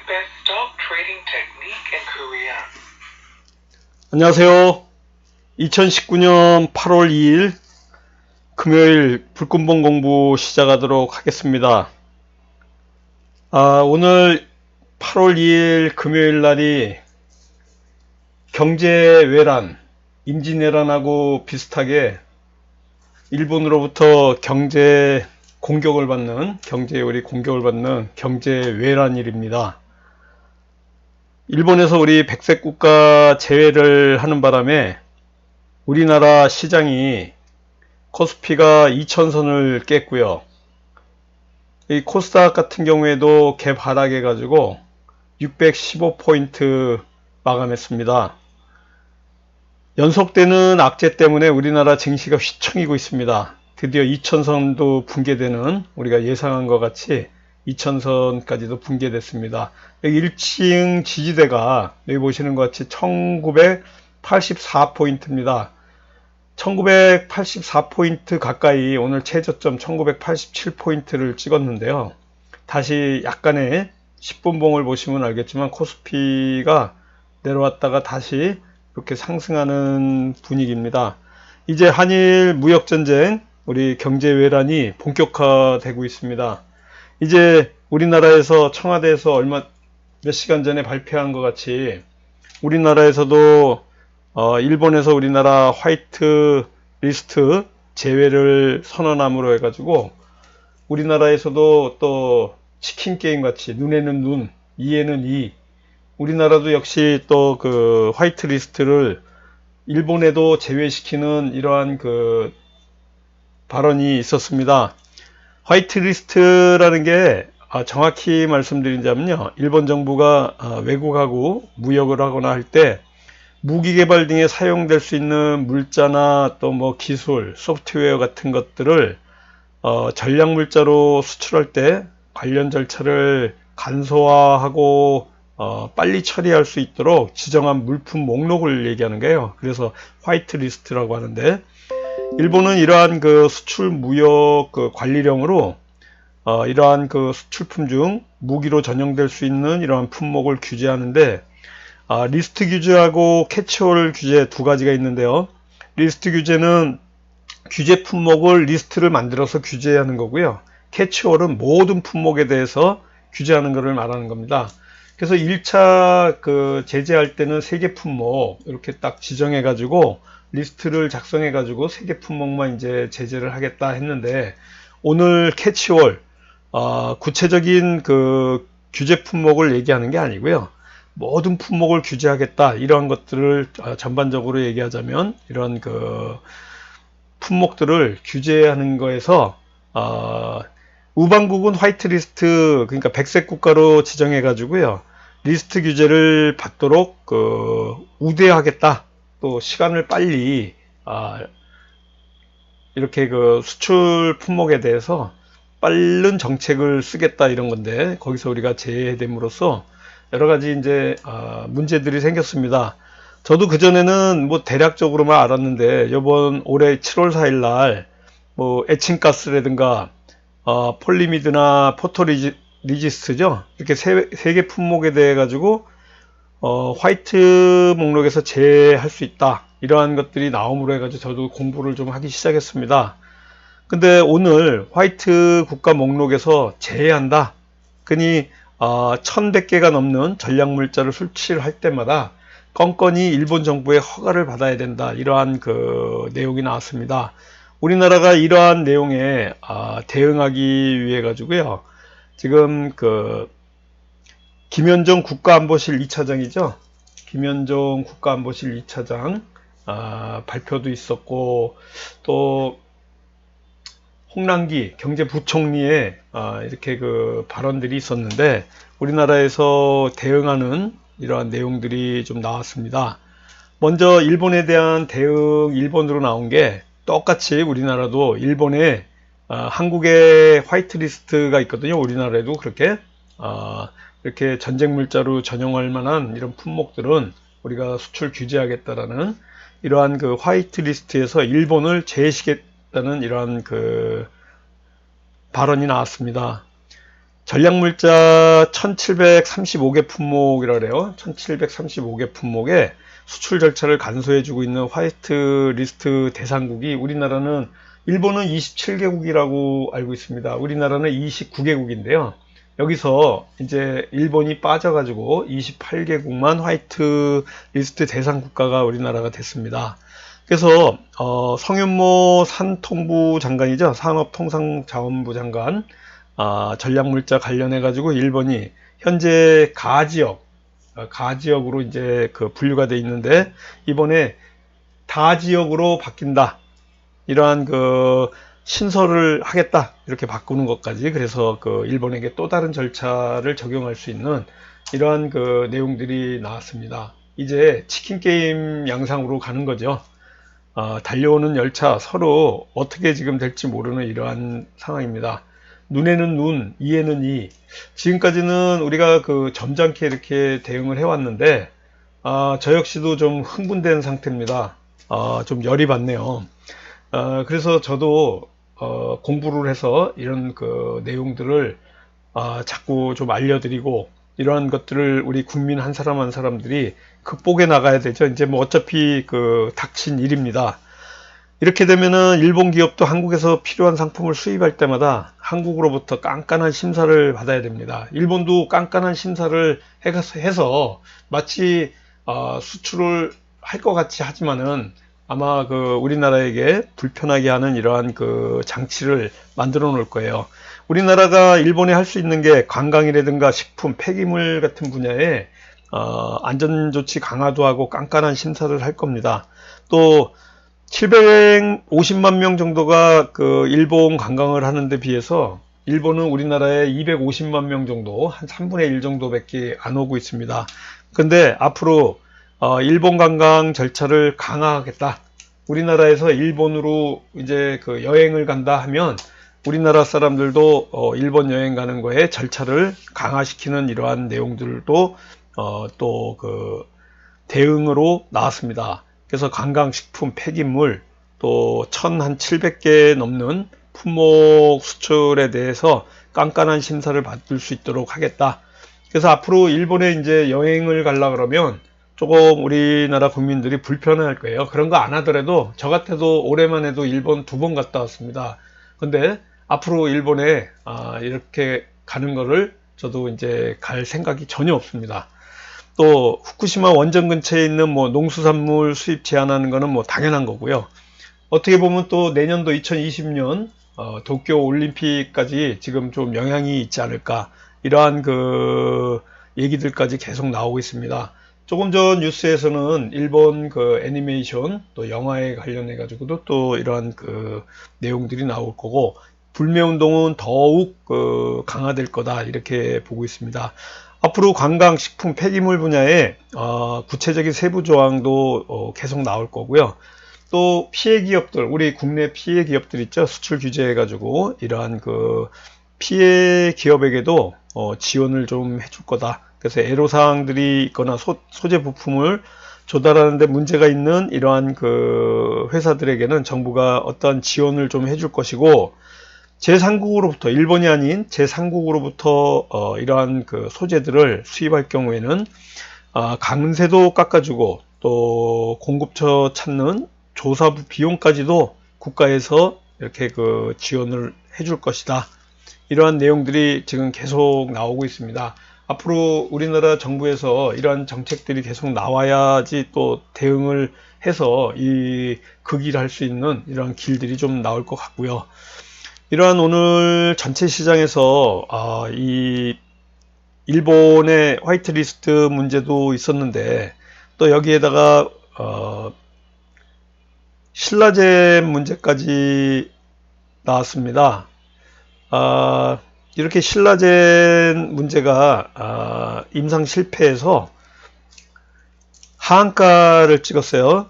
best stock trading technique in Korea. 안녕하세요. 2019년 8월 2일 금요일 불금봉 공부 시작하도록 하겠습니다. 오늘 8월 2일 금요일 날이 경제외란, 임진왜란하고 비슷하게 일본으로부터 경제 공격을 받는, 경제요리 공격을 받는 경제외란일입니다. 일본에서 우리 백색 국가 제외를 하는 바람에 우리나라 시장이 코스피가 2000선을 깼고요. 이 코스닥 같은 경우에도 개하락해 가지고 615포인트 마감했습니다. 연속되는 악재 때문에 우리나라 증시가 휘청이고 있습니다. 드디어 2000선도 붕괴되는, 우리가 예상한 것 같이 2000선까지도 붕괴됐습니다. 여기 1층 지지대가 여기 보시는 것 같이 1984포인트입니다. 1984포인트 가까이 오늘 최저점 1987포인트를 찍었는데요. 다시 약간의 10분봉을 보시면 알겠지만 코스피가 내려왔다가 다시 이렇게 상승하는 분위기입니다. 이제 한일 무역전쟁, 우리 경제외란이 본격화되고 있습니다. 이제 우리나라에서 청와대에서 몇 시간 전에 발표한 것 같이 우리나라에서도 일본에서 우리나라 화이트 리스트 제외를 선언함으로 해가지고 우리나라에서도 또 치킨 게임 같이 눈에는 눈, 이에는 이, 우리나라도 역시 또 그 화이트 리스트를 일본에도 제외시키는 이러한 그 발언이 있었습니다. 화이트 리스트라는 게 정확히 말씀드리자면요, 일본 정부가 외국하고 무역을 하거나 할 때 무기 개발 등에 사용될 수 있는 물자나 또 뭐 기술, 소프트웨어 같은 것들을 전략 물자로 수출할 때 관련 절차를 간소화하고 빨리 처리할 수 있도록 지정한 물품 목록을 얘기하는 거예요. 그래서 화이트 리스트라고 하는데, 일본은 이러한 그 수출 무역 그 관리령으로 이러한 그 수출품 중 무기로 전용될 수 있는 이러한 품목을 규제하는데, 리스트 규제하고 캐치홀 규제 두 가지가 있는데요. 리스트 규제는 규제 품목을 리스트를 만들어서 규제하는 거고요. 캐치홀은 모든 품목에 대해서 규제하는 것을 말하는 겁니다. 그래서 1차 그 제재할 때는 3개 품목 이렇게 딱 지정해 가지고 리스트를 작성해 가지고 3개 품목만 이제 제재를 하겠다 했는데, 오늘 캐치홀 구체적인 그 규제 품목을 얘기하는 게 아니고요, 모든 품목을 규제하겠다 이러한 것들을 전반적으로 얘기하자면 이런 그 품목들을 규제하는 거에서 우방국은 화이트리스트, 그러니까 백색 국가로 지정해 가지고요, 리스트 규제를 받도록 우대하겠다, 또 시간을 빨리 이렇게 그 수출 품목에 대해서 빠른 정책을 쓰겠다 이런 건데, 거기서 우리가 제외됨으로써 여러 가지 이제 문제들이 생겼습니다. 저도 그전에는 뭐 대략적으로만 알았는데, 이번 올해 7월 4일 날 뭐 에칭가스라든가 폴리미드나 포토리지스트죠, 이렇게 세 개 품목에 대해 가지고 화이트 목록에서 제외할 수 있다 이러한 것들이 나옴으로 해가지고 저도 공부를 좀 하기 시작했습니다. 근데 오늘 화이트 국가 목록에서 제외한다, 그니 1100개가 넘는 전략물자를 수출할 때마다 건건이 일본 정부의 허가를 받아야 된다, 이러한 그 내용이 나왔습니다. 우리나라가 이러한 내용에 대응하기 위해 가지고요, 지금 그 김현종 국가안보실 2차장이죠. 김현종 국가안보실 2차장 발표도 있었고, 또 홍남기 경제부총리의 이렇게 그 발언들이 있었는데, 우리나라에서 대응하는 이러한 내용들이 좀 나왔습니다. 먼저 일본에 대한 대응, 일본으로 나온 게 똑같이 우리나라도 일본에 한국의 화이트리스트가 있거든요. 우리나라에도 그렇게 이렇게 전쟁 물자로 전용할 만한 이런 품목들은 우리가 수출 규제하겠다라는 이러한 그 화이트 리스트에서 일본을 제외시켰다는 이러한 그 발언이 나왔습니다. 전략물자 1735개 품목이라 그래요. 1735개 품목에 수출 절차를 간소해주고 있는 화이트 리스트 대상국이 우리나라는 일본은 27개국이라고 알고 있습니다. 우리나라는 29개국인데요. 여기서 이제 일본이 빠져가지고 28개국만 화이트 리스트 대상 국가가 우리나라가 됐습니다. 그래서 성윤모 산통부 장관이죠. 산업통상자원부 장관 전략물자 관련해 가지고 일본이 현재 가지역으로 이제 그 분류가 돼 있는데 이번에 다지역으로 바뀐다. 이러한 그 신설을 하겠다. 이렇게 바꾸는 것까지 그래서 그 일본에게 또 다른 절차를 적용할 수 있는 이러한 그 내용들이 나왔습니다. 이제 치킨 게임 양상으로 가는 거죠. 달려오는 열차 서로 어떻게 지금 될지 모르는 이러한 상황입니다. 눈에는 눈, 이에는 이. 지금까지는 우리가 그 점잖게 이렇게 대응을 해왔는데, 저 역시도 좀 흥분된 상태입니다. 좀 열이 받네요. 그래서 저도 공부를 해서 이런 그 내용들을 자꾸 좀 알려드리고, 이러한 것들을 우리 국민 한 사람 한 사람들이 극복해 나가야 되죠. 이제 뭐 어차피 그 닥친 일입니다. 이렇게 되면은 일본 기업도 한국에서 필요한 상품을 수입할 때마다 한국으로부터 깐깐한 심사를 받아야 됩니다. 일본도 깐깐한 심사를 해서 마치 수출을 할 것 같이 하지만은 아마 그 우리나라에게 불편하게 하는 이러한 그 장치를 만들어 놓을 거예요. 우리나라가 일본에 할 수 있는 게 관광이라든가 식품, 폐기물 같은 분야에 안전조치 강화도 하고 깐깐한 심사를 할 겁니다. 또 750만 명 정도가 그 일본 관광을 하는데 비해서 일본은 우리나라에 250만 명 정도, 한 3분의 1 정도밖에 안 오고 있습니다. 근데 앞으로 일본 관광 절차를 강화하겠다. 우리나라에서 일본으로 이제 그 여행을 간다 하면 우리나라 사람들도 일본 여행 가는 거에 절차를 강화시키는 이러한 내용들도 또 그 대응으로 나왔습니다. 그래서 관광식품, 폐기물 또 1700개 넘는 품목 수출에 대해서 깐깐한 심사를 받을 수 있도록 하겠다. 그래서 앞으로 일본에 이제 여행을 가려 그러면 조금 우리나라 국민들이 불편할 거예요. 그런 거 안 하더라도 저 같아도 올해만 해도 일본 2번 갔다 왔습니다. 근데 앞으로 일본에 이렇게 가는 거를 저도 이제 갈 생각이 전혀 없습니다. 또 후쿠시마 원전 근처에 있는 뭐 농수산물 수입 제한하는 거는 뭐 당연한 거고요. 어떻게 보면 또 내년도 2020년 도쿄 올림픽까지 지금 좀 영향이 있지 않을까 이러한 그 얘기들까지 계속 나오고 있습니다. 조금 전 뉴스에서는 일본 그 애니메이션 또 영화에 관련해 가지고도 또 이러한 그 내용들이 나올 거고 불매운동은 더욱 그 강화될 거다 이렇게 보고 있습니다. 앞으로 관광, 식품, 폐기물 분야에 구체적인 세부 조항도 계속 나올 거고요. 또 피해 기업들, 우리 국내 피해 기업들 있죠. 수출 규제해 가지고 이러한 그 피해 기업에게도 지원을 좀 해줄 거다. 그래서 애로사항들이 있거나 소재 부품을 조달하는데 문제가 있는 이러한 그 회사들에게는 정부가 어떤 지원을 좀 해줄 것이고 제3국으로부터 일본이 아닌 제3국으로부터 이러한 그 소재들을 수입할 경우에는 강세도 깎아주고 또 공급처 찾는 조사부 비용까지도 국가에서 이렇게 그 지원을 해줄 것이다. 이러한 내용들이 지금 계속 나오고 있습니다. 앞으로 우리나라 정부에서 이러한 정책들이 계속 나와야지 또 대응을 해서 이 극일할 수 있는 이러한 길들이 좀 나올 것 같고요. 이러한 오늘 전체 시장에서 이 일본의 화이트리스트 문제도 있었는데 또 여기에다가 신라젠 문제까지 나왔습니다. 이렇게 신라젠 문제가 임상 실패해서 하한가를 찍었어요.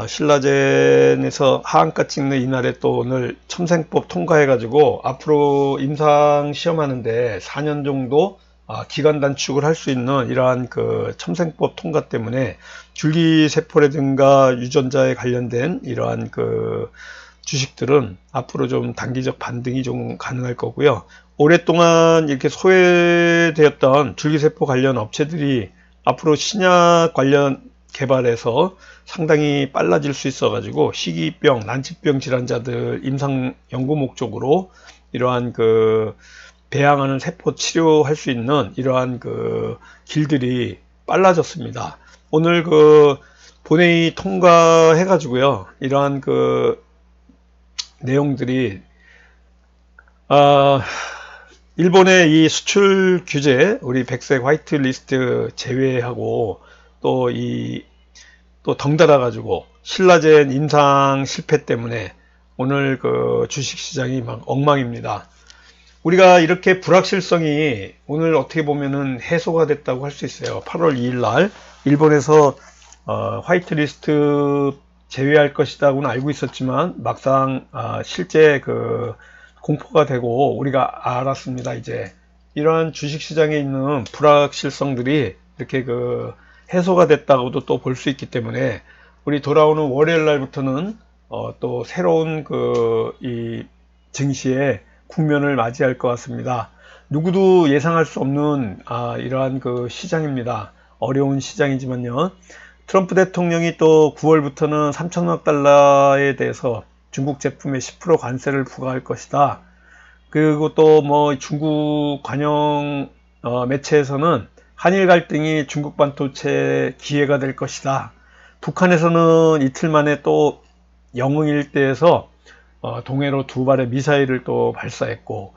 신라젠에서 하한가 찍는 이날에 또 오늘 첨생법 통과해가지고 앞으로 임상 시험하는데 4년 정도 기간 단축을 할 수 있는 이러한 그 첨생법 통과 때문에 줄기세포라든가 유전자에 관련된 이러한 그 주식들은 앞으로 좀 단기적 반등이 좀 가능할 거고요. 오랫동안 이렇게 소외되었던 줄기세포 관련 업체들이 앞으로 신약 관련 개발에서 상당히 빨라질 수 있어 가지고 희귀병, 난치병 질환자들 임상 연구 목적으로 이러한 배양하는 세포 치료할 수 있는 이러한 길들이 빨라졌습니다. 오늘 본회의 통과해 가지고요. 이러한 내용들이 일본의 이 수출 규제, 우리 백색 화이트 리스트 제외하고 또 덩달아 가지고 신라젠 임상 실패 때문에 오늘 주식 시장이 막 엉망입니다. 우리가 이렇게 불확실성이 오늘 어떻게 보면은 해소가 됐다고 할 수 있어요. 8월 2일 날 일본에서 화이트 리스트 제외할 것이다고는 알고 있었지만 막상 실제 공포가 되고 우리가 알았습니다. 이제 이러한 주식시장에 있는 불확실성들이 이렇게 해소가 됐다고도 또 볼 수 있기 때문에 우리 돌아오는 월요일 날부터는 또 새로운 이 증시의 국면을 맞이할 것 같습니다. 누구도 예상할 수 없는 이러한 시장입니다. 어려운 시장이지만요. 트럼프 대통령이 또 9월부터는 3천억 달러에 대해서 중국 제품에 10% 관세를 부과할 것이다. 그리고 또 중국 관영 매체에서는 한일 갈등이 중국 반도체 기회가 될 것이다. 북한에서는 이틀 만에 또 영흥 일대에서 동해로 2발의 미사일을 또 발사했고,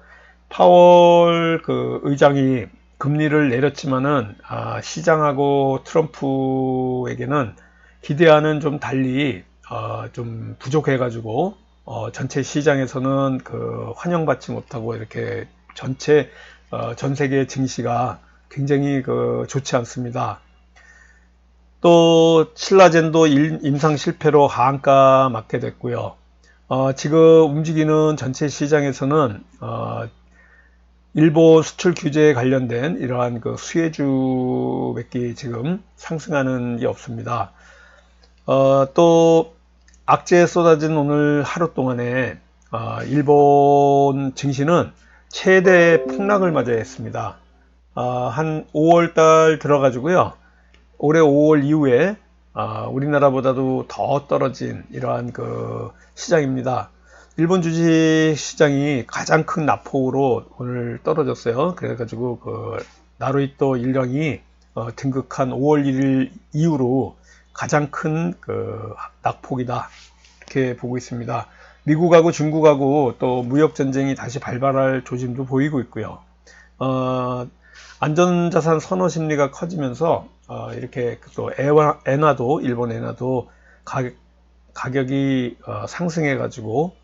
파월 의장이 금리를 내렸지만은 시장하고 트럼프에게는 기대와는 좀 달리 좀 부족해 가지고 전체 시장에서는 환영받지 못하고 이렇게 전 세계 증시가 굉장히 좋지 않습니다. 또 신라젠도 임상 실패로 하한가 맞게 됐고요. 지금 움직이는 전체 시장에서는 일본 수출 규제에 관련된 이러한 수혜주밖에 지금 상승하는 게 없습니다. 또 악재에 쏟아진 오늘 하루 동안에 일본 증시는 최대 폭락을 맞이했습니다. 한 5월달 들어가지고요. 올해 5월 이후에 우리나라보다도 더 떨어진 이러한 시장입니다. 일본 주식 시장이 가장 큰 낙폭으로 오늘 떨어졌어요. 그래가지고 나루히토 일령이 등극한 5월 1일 이후로 가장 큰 낙폭이다, 이렇게 보고 있습니다. 미국하고 중국하고 또 무역 전쟁이 다시 발발할 조짐도 보이고 있고요. 안전자산 선호 심리가 커지면서 이렇게 또 엔화도, 일본 엔화도 가격이 상승해 가지고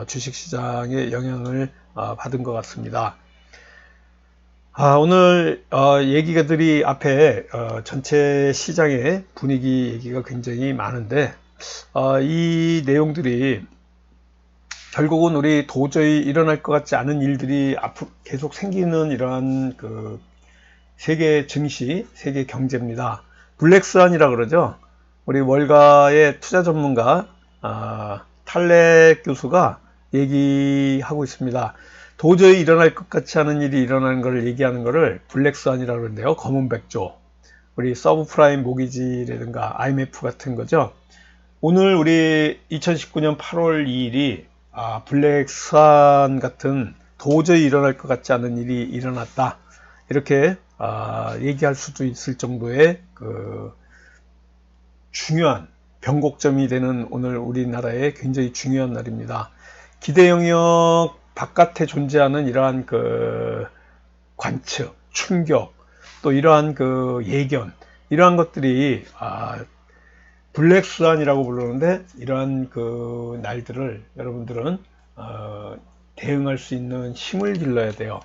주식시장에 영향을 받은 것 같습니다. 오늘 얘기가들이 앞에 전체 시장의 분위기 얘기가 굉장히 많은데 이 내용들이 결국은 우리 도저히 일어날 것 같지 않은 일들이 앞으로 계속 생기는 이러한 세계 증시, 세계 경제입니다. 블랙스완이라 그러죠. 우리 월가의 투자 전문가 탈렉 교수가 얘기하고 있습니다. 도저히 일어날 것 같지 않은 일이 일어나는 것을 얘기하는 것을 블랙스완이라고 그러는데요. 검은 백조. 우리 서브프라임 모기지라든가 IMF 같은 거죠. 오늘 우리 2019년 8월 2일이 블랙스완 같은 도저히 일어날 것 같지 않은 일이 일어났다, 이렇게 얘기할 수도 있을 정도의 중요한 변곡점이 되는 오늘 우리나라의 굉장히 중요한 날입니다. 기대 영역 바깥에 존재하는 이러한 관측, 충격, 또 이러한 예견, 이러한 것들이 블랙스완이라고 부르는데, 이러한 날들을 여러분들은 대응할 수 있는 힘을 길러야 돼요.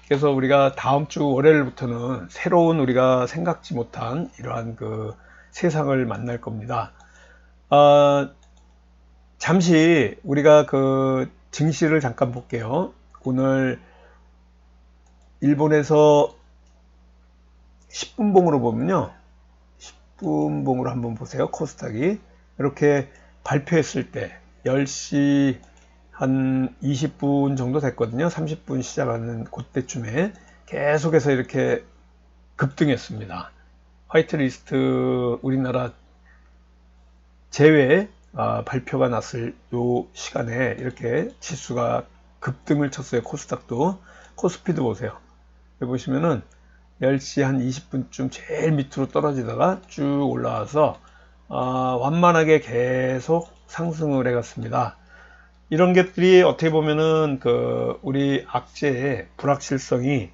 그래서 우리가 다음 주 월요일부터는 새로운 우리가 생각지 못한 이러한 세상을 만날 겁니다. 잠시 우리가 증시를 잠깐 볼게요. 오늘 일본에서 10분봉으로 보면요, 10분봉으로 한번 보세요. 코스닥이 이렇게 발표했을 때 10시 한 20분 정도 됐거든요. 30분 시작하는 그때쯤에 계속해서 이렇게 급등했습니다. 화이트리스트 우리나라 제외 발표가 났을 요 시간에 이렇게 지수가 급등을 쳤어요. 코스닥도. 코스피도 보세요. 여기 보시면은 10시 한 20분쯤 제일 밑으로 떨어지다가 쭉 올라와서 완만하게 계속 상승을 해갔습니다. 이런 것들이 어떻게 보면은 우리 악재의 불확실성이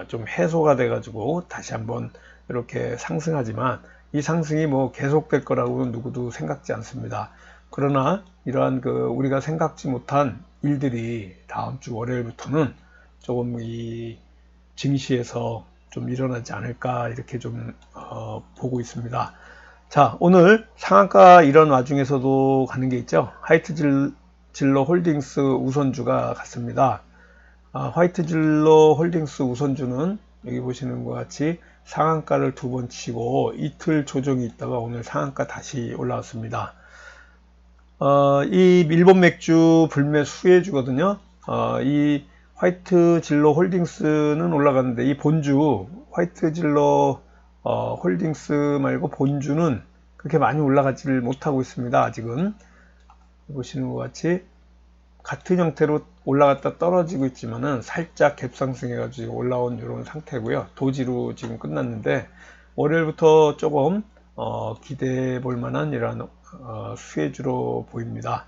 좀 해소가 돼가지고 다시 한번 이렇게 상승하지만 이 상승이 뭐 계속될 거라고 누구도 생각지 않습니다. 그러나 이러한 우리가 생각지 못한 일들이 다음 주 월요일부터는 조금 이 증시에서 좀 일어나지 않을까 이렇게 좀 보고 있습니다. 오늘 상한가 이런 와중에서도 가는 게 있죠. 화이트질러 홀딩스 우선주가 갔습니다. 화이트질러 홀딩스 우선주는 여기 보시는 것 같이 상한가를 두 번 치고 이틀 조정이 있다가 오늘 상한가 다시 올라왔습니다. 이 일본 맥주 불매 수혜주거든요. 이 화이트질러 홀딩스는 올라갔는데 이 본주 화이트질러 홀딩스 말고 본주는 그렇게 많이 올라가지를 못하고 있습니다. 아직은 보시는 것 같이 같은 형태로 올라갔다 떨어지고 있지만은 살짝 갭상승해 가지고 올라온 이런 상태고요. 도지로 지금 끝났는데 월요일부터 조금 기대해 볼 만한 이런 수혜주로 보입니다.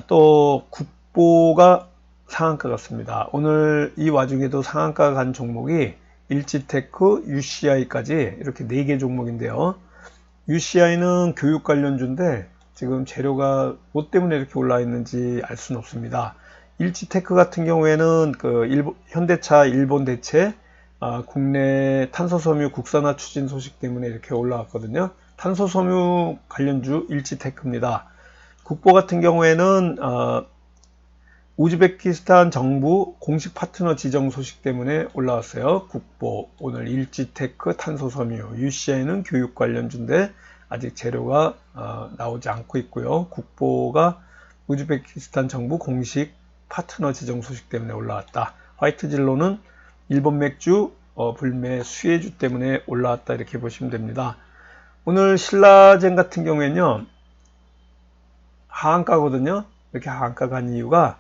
또 국보가 상한가 같습니다. 오늘 이 와중에도 상한가 간 종목이 일지테크, UCI까지 이렇게 4개 종목인데요. UCI는 교육 관련주인데 지금 재료가 뭐 때문에 이렇게 올라 있는지 알 수는 없습니다. 일지테크 같은 경우에는 현대차 일본 대체 국내 탄소섬유 국산화 추진 소식 때문에 이렇게 올라왔거든요. 탄소섬유 관련주 일지테크입니다. 국보 같은 경우에는 우즈베키스탄 정부 공식 파트너 지정 소식 때문에 올라왔어요. 국보, 오늘 일지테크, 탄소섬유, UCI는 교육 관련주인데 아직 재료가 나오지 않고 있고요. 국보가 우즈베키스탄 정부 공식 파트너 지정 소식 때문에 올라왔다. 화이트질로는 일본 맥주 불매 수혜주 때문에 올라왔다 이렇게 보시면 됩니다. 오늘 신라젠 같은 경우에는요. 하한가거든요. 이렇게 하한가 간 이유가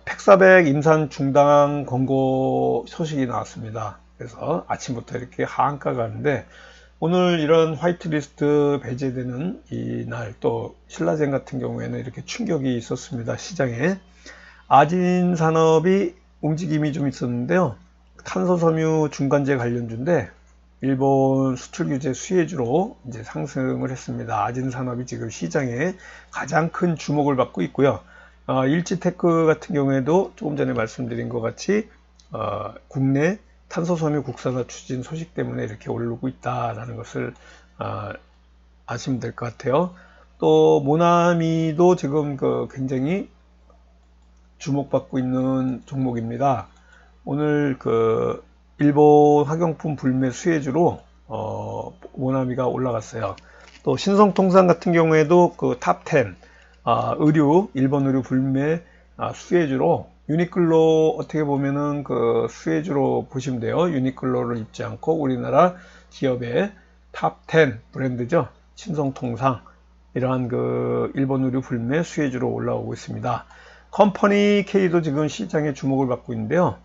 팩사백 임산 중단 권고 소식이 나왔습니다. 그래서 아침부터 이렇게 하한가 가는데 오늘 이런 화이트리스트 배제되는 이 날 또 신라젠 같은 경우에는 이렇게 충격이 있었습니다. 시장에 아진 산업이 움직임이 좀 있었는데요. 탄소섬유 중간재 관련주인데 일본 수출 규제 수혜주로 이제 상승을 했습니다. 아진 산업이 지금 시장에 가장 큰 주목을 받고 있고요. 일지테크 같은 경우에도 조금 전에 말씀드린 것 같이 국내 탄소섬유 국산화 추진 소식 때문에 이렇게 오르고 있다라는 것을 아시면 될 것 같아요. 또 모나미도 지금 굉장히 주목받고 있는 종목입니다. 오늘 일본 학용품 불매 수혜주로 모나미가 올라갔어요. 또 신성통상 같은 경우에도 탑10 일본 의류 불매 수혜주로 유니클로 어떻게 보면은 수혜주로 보시면 돼요. 유니클로를 입지 않고 우리나라 기업의 탑10 브랜드죠. 신성통상 이러한 일본 의류 불매 수혜주로 올라오고 있습니다. 컴퍼니 K도 지금 시장에 주목을 받고 있는데요.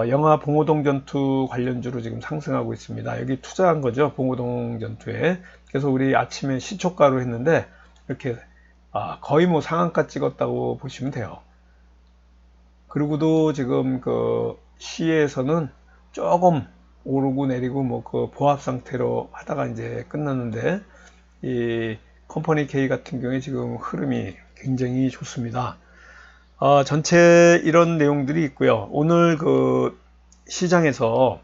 영화 봉오동 전투 관련주로 지금 상승하고 있습니다. 여기 투자한 거죠. 봉오동 전투에. 그래서 우리 아침에 시초가로 했는데 이렇게 거의 뭐 상한가 찍었다고 보시면 돼요. 그리고도 지금 시에서는 조금 오르고 내리고 뭐 보합 상태로 하다가 이제 끝났는데 이 컴퍼니 K 같은 경우에 지금 흐름이 굉장히 좋습니다. 전체 이런 내용들이 있고요. 오늘 시장에서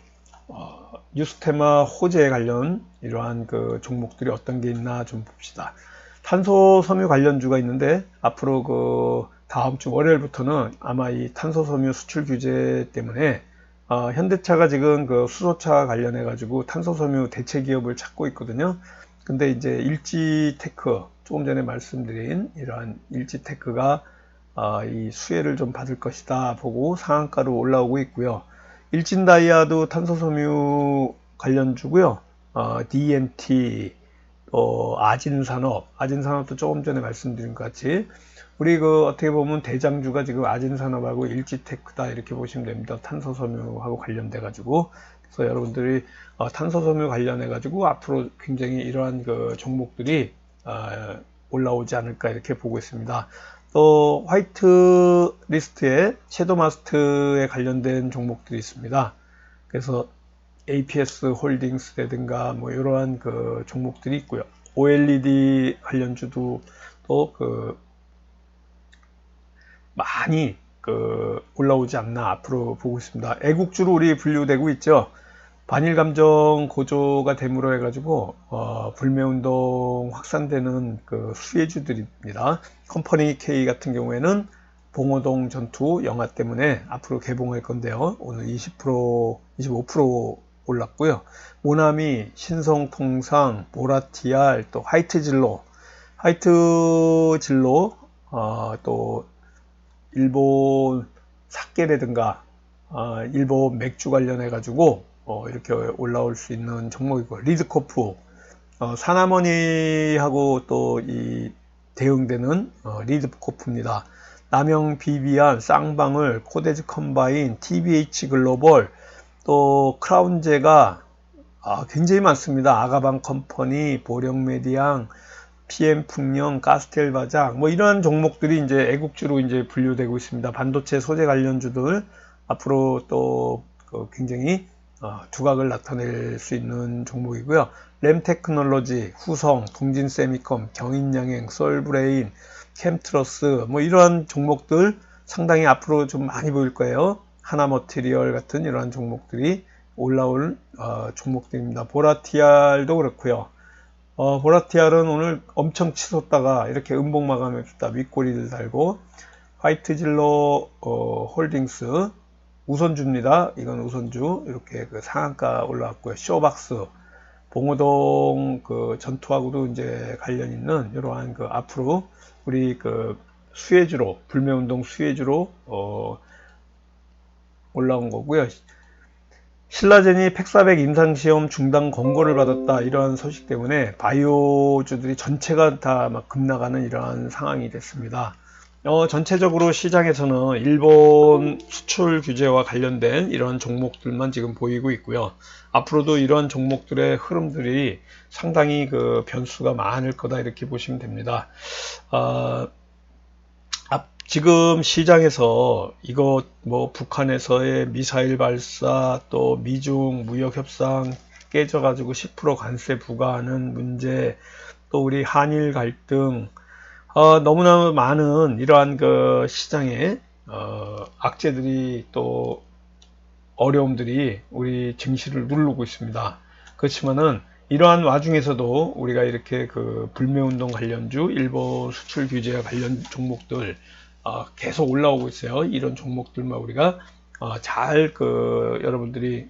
뉴스테마 호재 관련 이러한 종목들이 어떤 게 있나 좀 봅시다. 탄소섬유 관련주가 있는데 앞으로 다음 주 월요일부터는 아마 이 탄소섬유 수출 규제 때문에 현대차가 지금 수소차 관련해 가지고 탄소섬유 대체 기업을 찾고 있거든요. 근데 이제 일지테크 조금 전에 말씀드린 이러한 일지테크가 이 수혜를 좀 받을 것이다 보고 상한가로 올라오고 있고요. 일진다이아도 탄소섬유 관련주고요. DMT, 아진산업도 조금 전에 말씀드린 것 같이 우리 어떻게 보면 대장주가 지금 아진산업하고 일지테크다 이렇게 보시면 됩니다. 탄소섬유하고 관련돼 가지고. 그래서 여러분들이 탄소섬유 관련해 가지고 앞으로 굉장히 이러한 종목들이 올라오지 않을까 이렇게 보고 있습니다. 또 화이트 리스트에 섀도마스트에 관련된 종목들이 있습니다. 그래서 APS 홀딩스라든가 뭐 이러한 종목들이 있고요. OLED 관련주도 또 많이 올라오지 않나 앞으로 보고 있습니다. 애국주로 우리 분류되고 있죠. 반일감정 고조가 됨으로 해가지고 불매운동 확산되는 수혜주들입니다. 컴퍼니 K 같은 경우에는 봉오동 전투 영화 때문에 앞으로 개봉할 건데요. 오늘 20%, 25% 올랐고요. 모나미, 신성통상, 보라티알, 또 화이트진로, 또 일본 사케라든가 일본 맥주 관련해 가지고 이렇게 올라올 수 있는 종목이고, 리드코프, 사나머니하고 또 이 대응되는 리드코프입니다. 남영 비비안, 쌍방울, 코데즈 컴바인, TBH 글로벌, 또 크라운제가 굉장히 많습니다. 아가방 컴퍼니, 보령메디앙, PM풍령, 가스텔바장, 뭐 이러한 종목들이 이제 애국주로 이제 분류되고 있습니다. 반도체 소재 관련주들 앞으로 또 굉장히 두각을 나타낼 수 있는 종목이고요. 램테크놀로지, 후성, 동진세미컴, 경인양행, 솔브레인, 캠트러스 뭐 이러한 종목들 상당히 앞으로 좀 많이 보일 거예요. 하나머티리얼 같은 이러한 종목들이 올라올 종목들입니다. 보라티알도 그렇고요. 보라티알은 오늘 엄청 치솟다가 이렇게 음봉 마감했다. 윗꼬리를 달고, 화이트진로 홀딩스 우선주입니다. 이건 우선주 이렇게 상한가 올라왔고요. 쇼박스, 봉오동 전투하고도 이제 관련 있는 이러한 앞으로 우리 수혜주로, 불매운동 수혜주로 올라온 거고요. 신라젠이 팩400 임상시험 중단 권고를 받았다. 이러한 소식 때문에 바이오주들이 전체가 다 막 급락하는 이러한 상황이 됐습니다. 전체적으로 시장에서는 일본 수출 규제와 관련된 이런 종목들만 지금 보이고 있고요. 앞으로도 이런 종목들의 흐름들이 상당히 변수가 많을 거다 이렇게 보시면 됩니다. 지금 시장에서 이거 뭐 북한에서의 미사일 발사, 또 미중 무역 협상 깨져가지고 10% 관세 부과하는 문제, 또 우리 한일 갈등, 너무나 많은 이러한 시장에 악재들이 또 어려움들이 우리 증시를 누르고 있습니다. 그렇지만은 이러한 와중에서도 우리가 이렇게 불매운동 관련주, 일본 수출 규제와 관련 종목들 계속 올라오고 있어요. 이런 종목들만 우리가 잘 여러분들이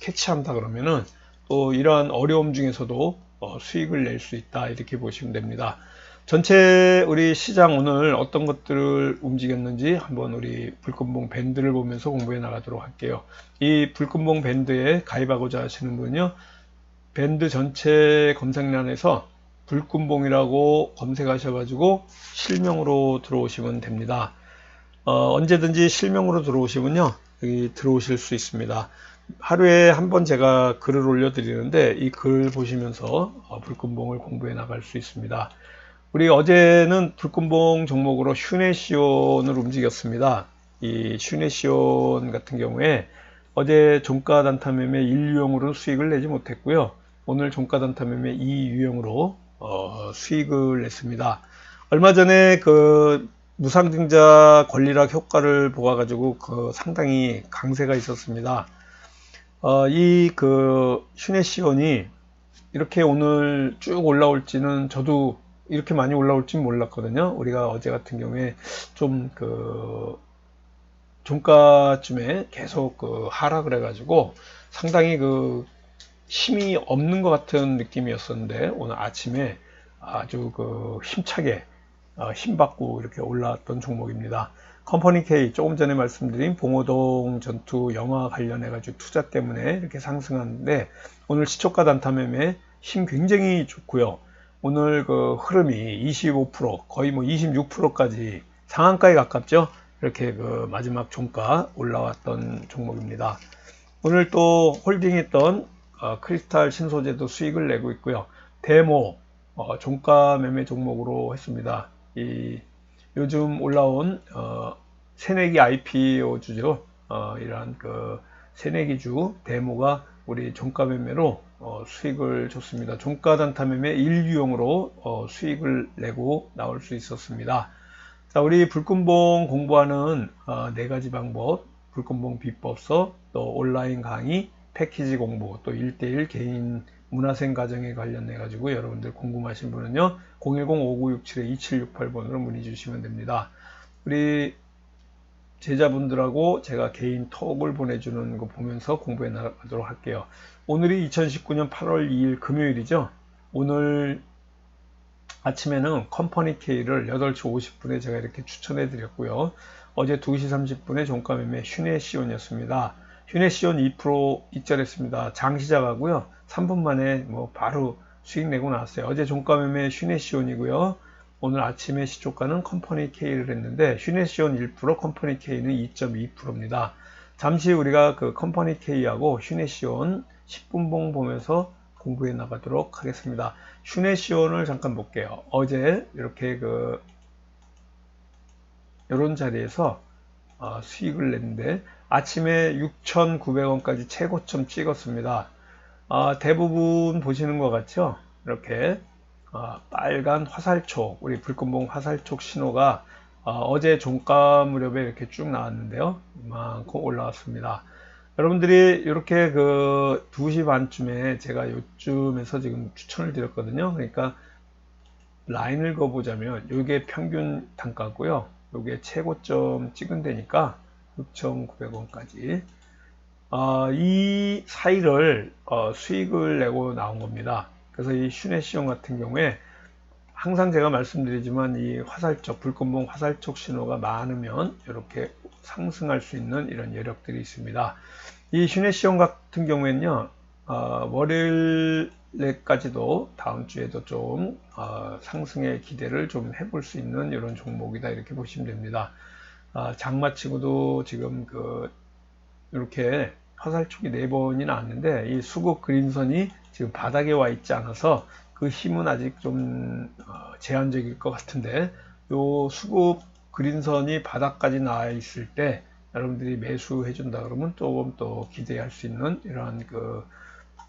캐치한다 그러면은 또 이러한 어려움 중에서도 수익을 낼 수 있다 이렇게 보시면 됩니다. 전체 우리 시장 오늘 어떤 것들을 움직였는지 한번 우리 불금봉 밴드를 보면서 공부해 나가도록 할게요. 이 불금봉 밴드에 가입하고자 하시는 분은요, 밴드 전체 검색란에서 불금봉이라고 검색하셔가지고 실명으로 들어오시면 됩니다. 언제든지 실명으로 들어오시면요, 여기 들어오실 수 있습니다. 하루에 한 번 제가 글을 올려드리는데 이 글 보시면서 불금봉을 공부해 나갈 수 있습니다. 우리 어제는 불금봉 종목으로 휴네시온을 움직였습니다. 이 휴네시온 같은 경우에 어제 종가 단타 매매 1유형으로 수익을 내지 못했고요. 오늘 종가 단타 매매 2유형으로 수익을 냈습니다. 얼마 전에 무상증자 권리락 효과를 보아가지고 상당히 강세가 있었습니다. 이 휴네시온이 이렇게 오늘 쭉 올라올지는 저도 이렇게 많이 올라올지는 몰랐거든요. 우리가 어제 같은 경우에 좀 종가쯤에 계속 하락을 해가지고 상당히 힘이 없는 것 같은 느낌이었었는데 오늘 아침에 아주 힘차게 힘받고 이렇게 올라왔던 종목입니다. 컴퍼니 K 조금 전에 말씀드린 봉오동 전투 영화 관련해 가지고 투자 때문에 이렇게 상승하는데 오늘 시초가 단타 매매 힘 굉장히 좋고요. 오늘 그 흐름이 25% 거의 뭐 26%까지 상한가에 가깝죠. 이렇게 그 마지막 종가 올라왔던 종목입니다. 오늘 또 홀딩했던 크리스탈 신소재도 수익을 내고 있고요. 데모 종가 매매 종목으로 했습니다. 요즘 올라온 새내기 IPO주죠. 이러한 그 새내기주 데모가 우리 종가 매매로 수익을 줬습니다. 종가 단타 매매 일유용으로 수익을 내고 나올 수 있었습니다. 자, 우리 불금봉 공부하는 네 가지 방법, 불금봉 비법서, 또 온라인 강의, 패키지 공부, 또 1대1 개인 문화생 가정에 관련해 가지고 여러분들 궁금하신 분은요 010-5967-2768번으로 문의 주시면 됩니다. 우리 제자분들하고 제가 개인 톡을 보내주는 거 보면서 공부해 나가도록 할게요. 오늘이 2019년 8월 2일 금요일이죠. 오늘 아침에는 컴퍼니 K를 8시 50분에 제가 이렇게 추천해 드렸고요. 어제 2시 30분에 종가 매매 휴네시온이었습니다. 휴네시온 2% 익절했습니다. 장 시작하고요. 3분 만에 뭐 바로 수익 내고 나왔어요. 어제 종가 매매 휴네시온이고요. 오늘 아침에 시초가는 컴퍼니 K를 했는데 휴네시온 1%, 컴퍼니 K는 2.2%입니다. 잠시 우리가 그 컴퍼니 K하고 휴네시온 10분봉 보면서 공부해 나가도록 하겠습니다. 휴네시온을 잠깐 볼게요. 어제 이렇게 이런 자리에서 수익을 냈는데 아침에 6,900원까지 최고점 찍었습니다. 대부분 보시는 것 같죠? 이렇게 빨간 화살촉, 우리 불금봉 화살촉 신호가 어제 종가 무렵에 이렇게 쭉 나왔는데요. 이만큼 올라왔습니다. 여러분들이 이렇게 2시 반쯤에 제가 요쯤에서 지금 추천을 드렸거든요. 그러니까 라인을 그어보자면 이게 평균 단가고요. 이게 최고점 찍은 데니까 6,900원까지 이 사이를 수익을 내고 나온 겁니다. 그래서 이 휴네시온 같은 경우에 항상 제가 말씀드리지만 이 화살촉, 불금봉 화살촉 신호가 많으면 이렇게 상승할 수 있는 이런 여력들이 있습니다. 이 휴네시온 같은 경우에는요, 월요일까지도 다음 주에도 좀 상승의 기대를 좀 해볼 수 있는 이런 종목이다 이렇게 보시면 됩니다. 장마치고도 지금 이렇게 화살촉이 4번이 나왔는데 이 수급 그림선이 지금 바닥에 와 있지 않아서 그 힘은 아직 좀 제한적일 것 같은데 요 수급 그린선이 바닥까지 나와 있을 때 여러분들이 매수해 준다 그러면 조금 또 기대할 수 있는 이러한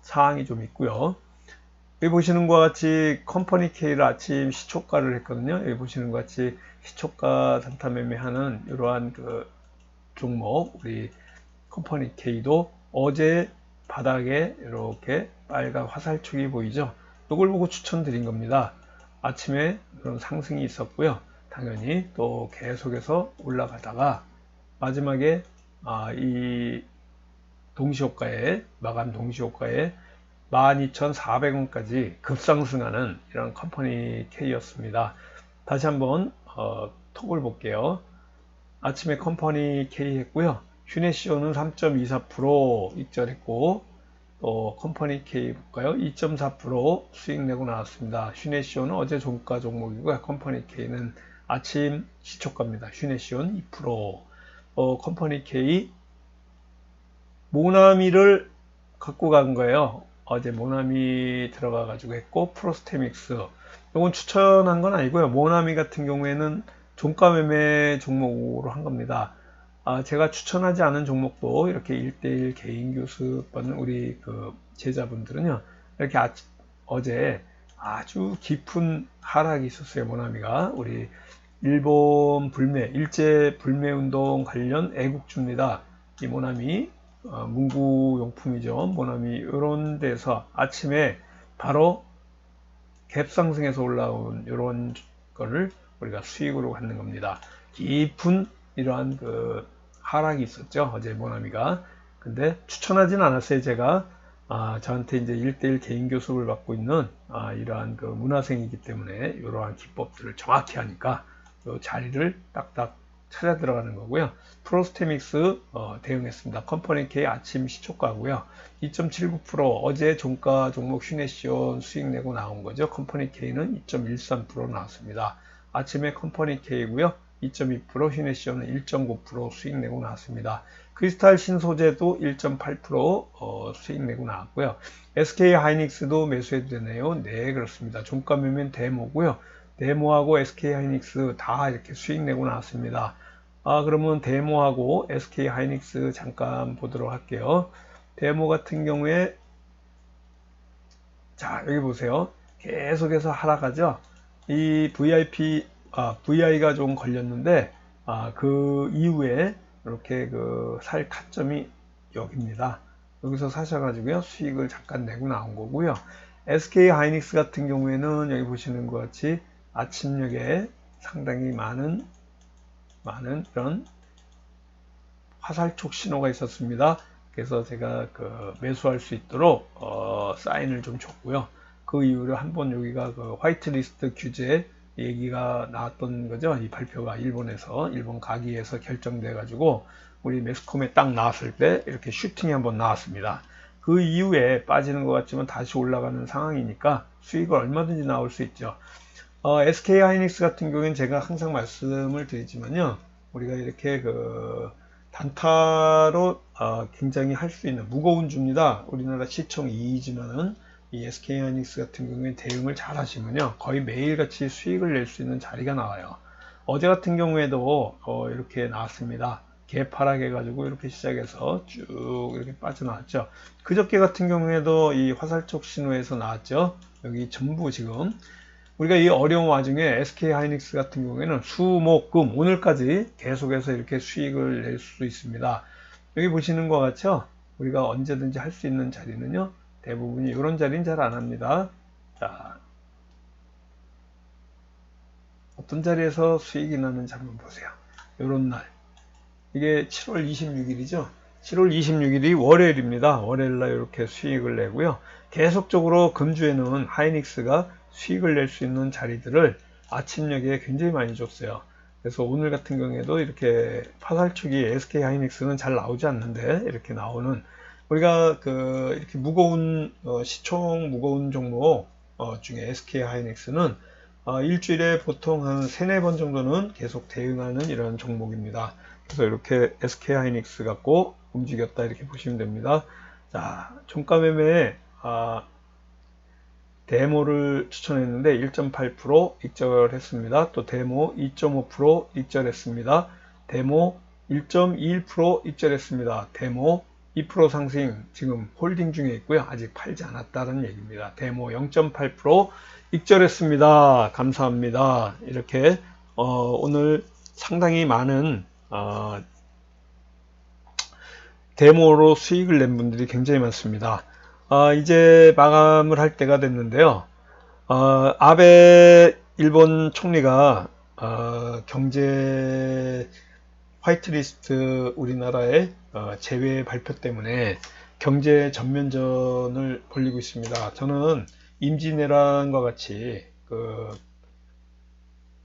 사항이 좀 있고요. 여기 보시는 것 같이 컴퍼니 K를 아침 시초가를 했거든요. 여기 보시는 것 같이 시초가 단타 매매하는 이러한 종목 우리 컴퍼니 K도 어제 바닥에 이렇게 빨간 화살촉이 보이죠. 이걸 보고 추천드린 겁니다. 아침에 그런 상승이 있었고요. 당연히 또 계속해서 올라가다가 마지막에 이 동시효과에 마감 동시효과에 12,400원까지 급상승하는 이런 컴퍼니 K였습니다. 다시 한번 톡을 볼게요. 아침에 컴퍼니 K 했고요. 휴네시온은 3.24% 익절했고 또 컴퍼니 K 볼까요? 2.4% 수익 내고 나왔습니다. 휴네시온은 어제 종가 종목이고요. 컴퍼니 K는 아침 시초가입니다. 휴네시온 2%, 컴퍼니 K 모나미를 갖고 간 거예요. 어제 모나미 들어가 가지고 했고 프로스테믹스 이건 추천한 건 아니고요. 모나미 같은 경우에는 종가 매매 종목으로 한 겁니다. 제가 추천하지 않은 종목도 이렇게 1대1 개인 교습 받는 우리 제자분들은요, 이렇게 어제 아주 깊은 하락이 있었어요. 모나미가 우리 일본 일제 불매 운동 관련 애국주입니다. 이 모나미 문구용품이죠. 모나미 이런 데서 아침에 바로 갭상승해서 올라온 이런 거를 우리가 수익으로 갖는 겁니다. 깊은 이러한 하락이 있었죠. 어제 모나미가. 근데 추천하진 않았어요. 제가 저한테 이제 1대1 개인 교습을 받고 있는 이러한 그 문화생이기 때문에 이러한 기법들을 정확히 하니까 이 자리를 딱딱 찾아 들어가는 거고요. 프로스테믹스 대응했습니다. 컴퍼니 K 아침 시초가고요. 2.79% 어제 종가 종목 휴네시온 수익 내고 나온 거죠. 컴퍼니 K는 2.13% 나왔습니다. 아침에 컴퍼니 K고요. 2.2% 휴네시온은 1.9% 수익 내고 나왔습니다. 크리스탈 신소재도 1.8% 수익 내고 나왔고요. SK 하이닉스도 매수해도 되네요. 네, 그렇습니다. 종가 매매는 데모고요. 데모하고 SK 하이닉스 다 이렇게 수익 내고 나왔습니다. 그러면 데모하고 SK 하이닉스 잠깐 보도록 할게요. 데모 같은 경우에 자, 여기 보세요. 계속해서 하락하죠. 이 VI가 좀 걸렸는데 그 이후에 이렇게 그 살 타점이 여기입니다. 여기서 사셔가지고요 수익을 잠깐 내고 나온 거고요. SK 하이닉스 같은 경우에는 여기 보시는 것 같이 아침녘에 상당히 많은 이런 화살촉 신호가 있었습니다. 그래서 제가 그 매수할 수 있도록 사인을 좀 줬고요. 그 이후로 한번 여기가 그 화이트리스트 규제 얘기가 나왔던 거죠. 이 발표가 일본 가기에서 결정돼 가지고 우리 매스컴에 딱 나왔을 때 이렇게 슈팅이 한번 나왔습니다. 그 이후에 빠지는 것 같지만 다시 올라가는 상황이니까 수익을 얼마든지 나올 수 있죠. SK 하이닉스 같은 경우에는 제가 항상 말씀을 드리지만요. 우리가 이렇게 그 단타로 굉장히 할 수 있는 무거운 주입니다. 우리나라 시총 2위지만은 이 SK 하이닉스 같은 경우에 대응을 잘 하시면요. 거의 매일같이 수익을 낼 수 있는 자리가 나와요. 어제 같은 경우에도 이렇게 나왔습니다. 개파락 해가지고 이렇게 시작해서 쭉 이렇게 빠져나왔죠. 그저께 같은 경우에도 이 화살촉 신호에서 나왔죠. 여기 전부 지금 우리가 이 어려운 와중에 SK 하이닉스 같은 경우에는 수목금 오늘까지 계속해서 이렇게 수익을 낼 수 있습니다. 여기 보시는 것 같죠? 우리가 언제든지 할 수 있는 자리는요. 대부분이 이런 자리는 잘 안 합니다. 자, 어떤 자리에서 수익이 나는지 한번 보세요. 이런 날. 이게 7월 26일이죠. 7월 26일이 월요일입니다. 월요일날 이렇게 수익을 내고요. 계속적으로 금주에는 하이닉스가 수익을 낼 수 있는 자리들을 아침녘에 굉장히 많이 줬어요. 그래서 오늘 같은 경우에도 이렇게 화살촉이 SK 하이닉스는 잘 나오지 않는데 이렇게 나오는 우리가 그 이렇게 무거운 시총 무거운 종목 중에 SK 하이닉스는 일주일에 보통 한 3-4번 정도는 계속 대응하는 이런 종목입니다. 그래서 이렇게 SK 하이닉스 갖고 움직였다 이렇게 보시면 됩니다. 자, 종가 매매에 데모를 추천했는데 1.8% 익절했습니다. 또 데모 2.5% 익절했습니다. 데모 1.21% 익절했습니다. 데모 2% 상승 지금 홀딩 중에 있고요. 아직 팔지 않았다는 얘기입니다. 데모 0.8% 익절했습니다. 감사합니다. 이렇게 오늘 상당히 많은 데모로 수익을 낸 분들이 굉장히 많습니다. 이제 마감을 할 때가 됐는데요. 아베 일본 총리가 경제 화이트리스트 우리나라의 제외 발표 때문에 경제 전면전을 벌이고 있습니다. 저는 임진왜란과 같이 그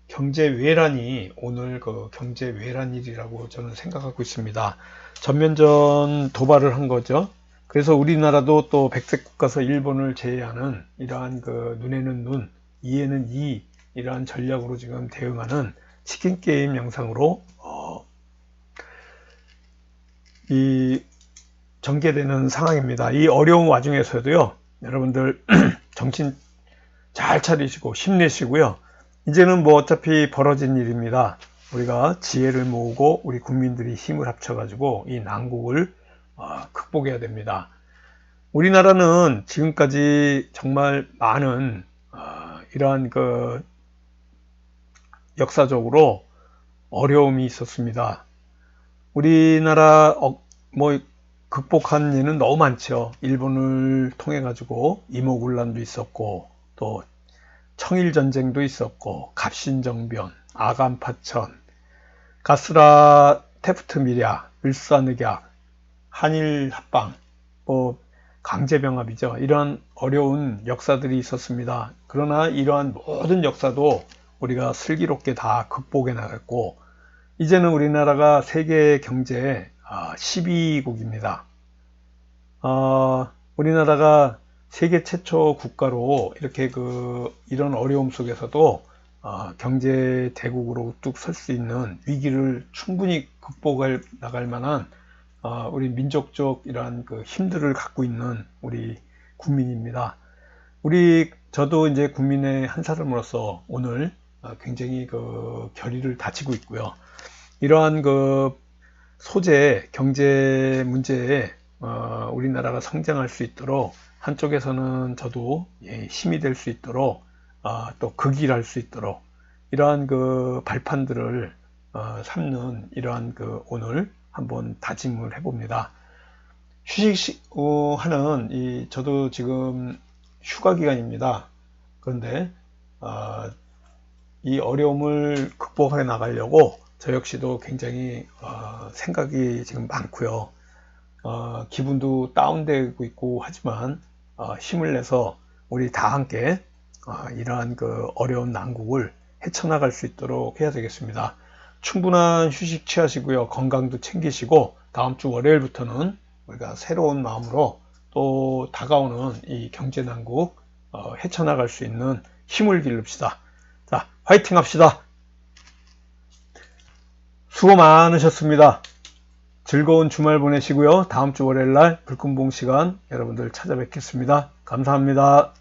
경제 외란이 오늘 그 경제 외란일이라고 저는 생각하고 있습니다. 전면전 도발을 한 거죠. 그래서 우리나라도 또 백색 국가서 일본을 제외하는 이러한 그 눈에는 눈, 이에는 이 이러한 전략으로 지금 대응하는 치킨 게임 양상으로 이 전개되는 상황입니다. 이 어려운 와중에서도요, 여러분들 정신 잘 차리시고 힘내시고요. 이제는 뭐 어차피 벌어진 일입니다. 우리가 지혜를 모으고 우리 국민들이 힘을 합쳐가지고 이 난국을 극복해야 됩니다. 우리나라는 지금까지 정말 많은 이러한 그 역사적으로 어려움이 있었습니다. 우리나라 뭐 극복한 예는 너무 많죠. 일본을 통해 가지고 이모군란도 있었고 또 청일전쟁도 있었고 갑신정변, 아간파천, 가스라 테프트 미랴, 을사늑약, 한일합방, 뭐 강제병합이죠. 이러한 어려운 역사들이 있었습니다. 그러나 이러한 모든 역사도 우리가 슬기롭게 다 극복해 나갔고, 이제는 우리나라가 세계 경제 12위국입니다. 우리나라가 세계 최초 국가로 이렇게 이런 어려움 속에서도 경제 대국으로 뚝 설 수 있는 위기를 충분히 극복해 나갈 만한 우리 민족적 이러한 힘들을 갖고 있는 우리 국민입니다. 저도 이제 국민의 한 사람으로서 오늘 굉장히 결의를 다지고 있고요. 이러한 소재, 경제 문제에 우리나라가 성장할 수 있도록, 한쪽에서는 저도 힘이 될 수 있도록, 또 극일할 수 있도록 이러한 발판들을 삼는 이러한 오늘 한번 다짐을 해봅니다. 휴식하는 저도 지금 휴가 기간입니다. 그런데 이 어려움을 극복해 나가려고 저 역시도 굉장히 생각이 지금 많고요. 기분도 다운되고 있고 하지만 힘을 내서 우리 다 함께 이러한 어려운 난국을 헤쳐나갈 수 있도록 해야 되겠습니다. 충분한 휴식 취하시고요. 건강도 챙기시고 다음 주 월요일부터는 우리가 새로운 마음으로 또 다가오는 이 경제 난국 헤쳐나갈 수 있는 힘을 기릅시다. 자, 화이팅 합시다. 수고 많으셨습니다. 즐거운 주말 보내시고요. 다음 주 월요일 날 불금봉 시간 여러분들 찾아뵙겠습니다. 감사합니다.